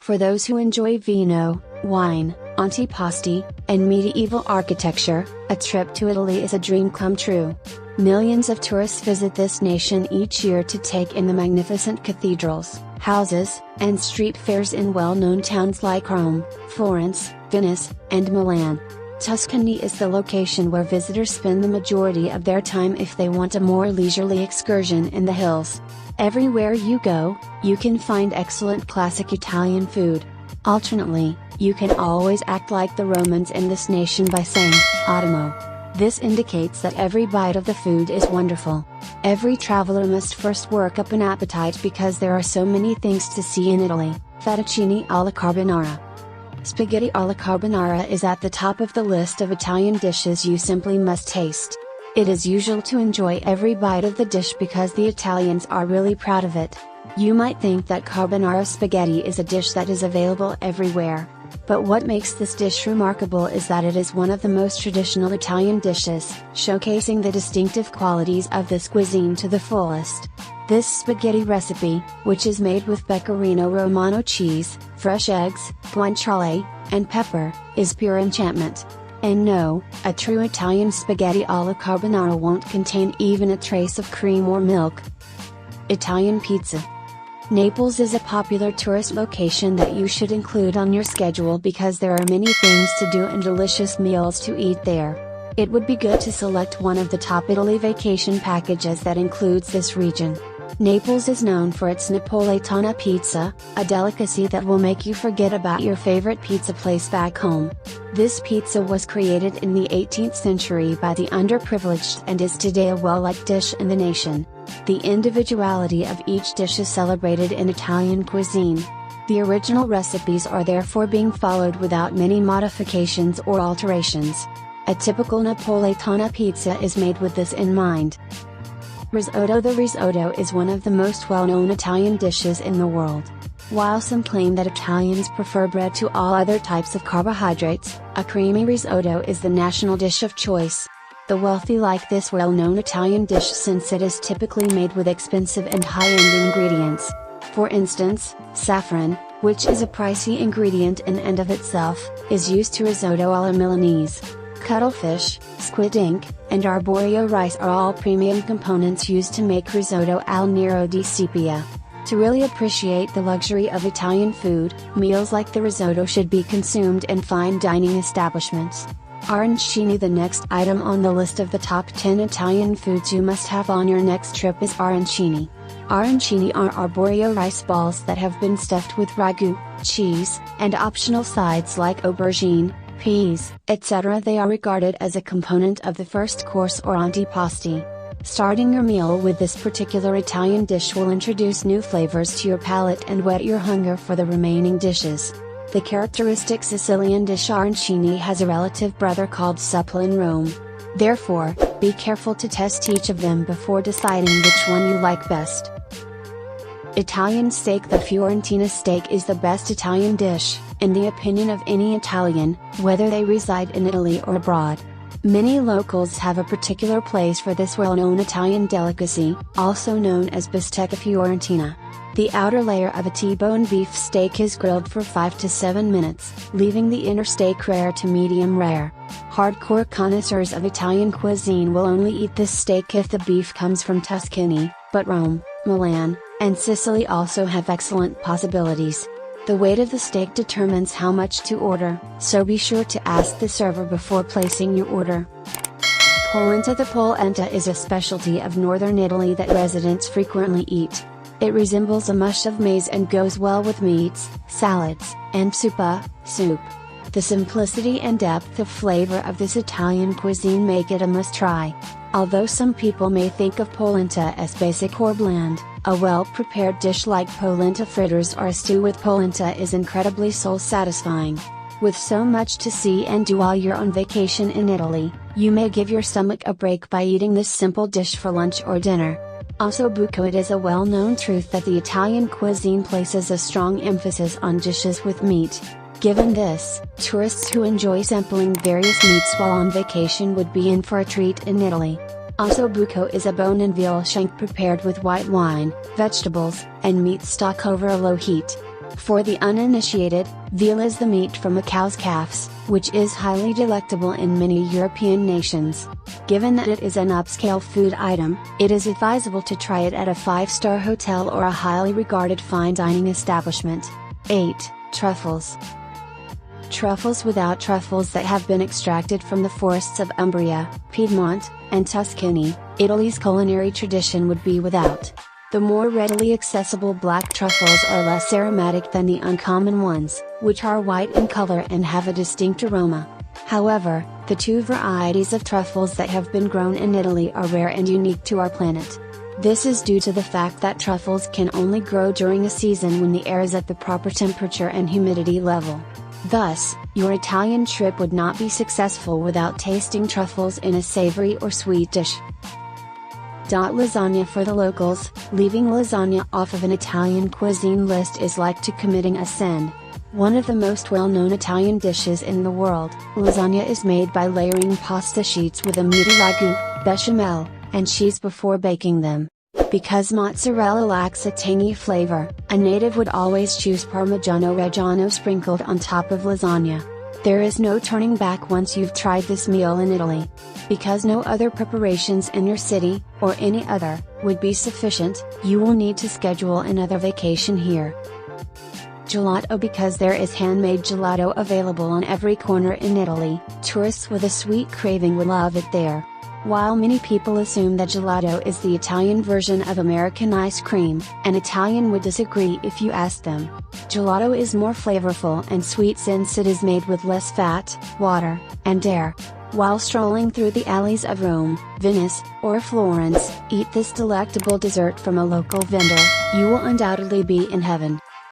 For those who enjoy vino, wine, antipasti, and medieval architecture, a trip to Italy is a dream come true. Millions of tourists visit this nation each year to take in the magnificent cathedrals, houses, and street fairs in well-known towns like Rome, Florence, Venice, and Milan. Tuscany is the location where visitors spend the majority of their time if they want a more leisurely excursion in the hills. Everywhere you go, you can find excellent classic Italian food. Alternately, you can always act like the Romans in this nation by saying, "Ottimo." This indicates that every bite of the food is wonderful. Every traveler must first work up an appetite because there are so many things to see in Italy. Fettuccine alla carbonara. Spaghetti alla carbonara is at the top of the list of Italian dishes you simply must taste. It is usual to enjoy every bite of the dish because the Italians are really proud of it. You might think that carbonara spaghetti is a dish that is available everywhere. But what makes this dish remarkable is that it is one of the most traditional Italian dishes, showcasing the distinctive qualities of this cuisine to the fullest. This spaghetti recipe, which is made with pecorino romano cheese, fresh eggs, guanciale, and pepper, is pure enchantment. And no, a true Italian spaghetti alla carbonara won't contain even a trace of cream or milk. Italian pizza. Naples is a popular tourist location that you should include on your schedule because there are many things to do and delicious meals to eat there. It would be good to select one of the top Italy vacation packages that includes this region. Naples is known for its Napoletana pizza, a delicacy that will make you forget about your favorite pizza place back home. This pizza was created in the 18th century by the underprivileged and is today a well-liked dish in the nation. The individuality of each dish is celebrated in Italian cuisine. The original recipes are therefore being followed without many modifications or alterations. A typical Napoletana pizza is made with this in mind. Risotto. The risotto is one of the most well-known Italian dishes in the world. While some claim that Italians prefer bread to all other types of carbohydrates, a creamy risotto is the national dish of choice. The wealthy like this well-known Italian dish since it is typically made with expensive and high-end ingredients. For instance, saffron, which is a pricey ingredient in and of itself, is used to risotto alla Milanese. Cuttlefish, squid ink, and arborio rice are all premium components used to make risotto al nero di sepia. To really appreciate the luxury of Italian food, meals like the risotto should be consumed in fine dining establishments. Arancini. The next item on the list of the top 10 Italian foods you must have on your next trip is arancini. Arancini are arborio rice balls that have been stuffed with ragu, cheese, and optional sides like aubergine, peas, etc. They are regarded as a component of the first course or antipasti. Starting your meal with this particular Italian dish will introduce new flavors to your palate and whet your hunger for the remaining dishes. The characteristic Sicilian dish arancini has a relative brother called supple in Rome. Therefore, be careful to test each of them before deciding which one you like best. Italian steak. The Fiorentina steak is the best Italian dish, in the opinion of any Italian, whether they reside in Italy or abroad. Many locals have a particular place for this well-known Italian delicacy, also known as bistecca fiorentina. The outer layer of a T-bone beef steak is grilled for 5 to 7 minutes, leaving the inner steak rare to medium rare. Hardcore connoisseurs of Italian cuisine will only eat this steak if the beef comes from Tuscany, but Rome, Milan, and Sicily also have excellent possibilities. The weight of the steak determines how much to order, so be sure to ask the server before placing your order. Polenta. The polenta is a specialty of northern Italy that residents frequently eat. It resembles a mush of maize and goes well with meats, salads, and soup. The simplicity and depth of flavor of this Italian cuisine make it a must-try. Although some people may think of polenta as basic or bland, a well-prepared dish like polenta fritters or a stew with polenta is incredibly soul-satisfying. With so much to see and do while you're on vacation in Italy, you may give your stomach a break by eating this simple dish for lunch or dinner. Ossobuco. It is a well-known truth that the Italian cuisine places a strong emphasis on dishes with meat. Given this, tourists who enjoy sampling various meats while on vacation would be in for a treat in Italy. Ossobuco is a bone and veal shank prepared with white wine, vegetables, and meat stock over a low heat. For the uninitiated, veal is the meat from a cow's calves, which is highly delectable in many European nations. Given that it is an upscale food item, it is advisable to try it at a 5-star hotel or a highly regarded fine dining establishment. 8. Truffles. Truffles. Without truffles that have been extracted from the forests of Umbria, Piedmont, and Tuscany, Italy's culinary tradition would be without. The more readily accessible black truffles are less aromatic than the uncommon ones, which are white in color and have a distinct aroma. However, the two varieties of truffles that have been grown in Italy are rare and unique to our planet. This is due to the fact that truffles can only grow during a season when the air is at the proper temperature and humidity level. Thus, your Italian trip would not be successful without tasting truffles in a savory or sweet dish. Lasagna. For the locals, leaving lasagna off of an Italian cuisine list is like to committing a sin. One of the most well-known Italian dishes in the world, lasagna is made by layering pasta sheets with a meaty ragu, bechamel, and cheese before baking them. Because mozzarella lacks a tangy flavor, a native would always choose Parmigiano Reggiano sprinkled on top of lasagna. There is no turning back once you've tried this meal in Italy. Because no other preparations in your city, or any other, would be sufficient, you will need to schedule another vacation here. Gelato. Because there is handmade gelato available on every corner in Italy, tourists with a sweet craving would love it there. While many people assume that gelato is the Italian version of American ice cream, an Italian would disagree if you asked them. Gelato is more flavorful and sweet since it is made with less fat, water, and air. While strolling through the alleys of Rome, Venice, or Florence, eat this delectable dessert from a local vendor, you will undoubtedly be in heaven.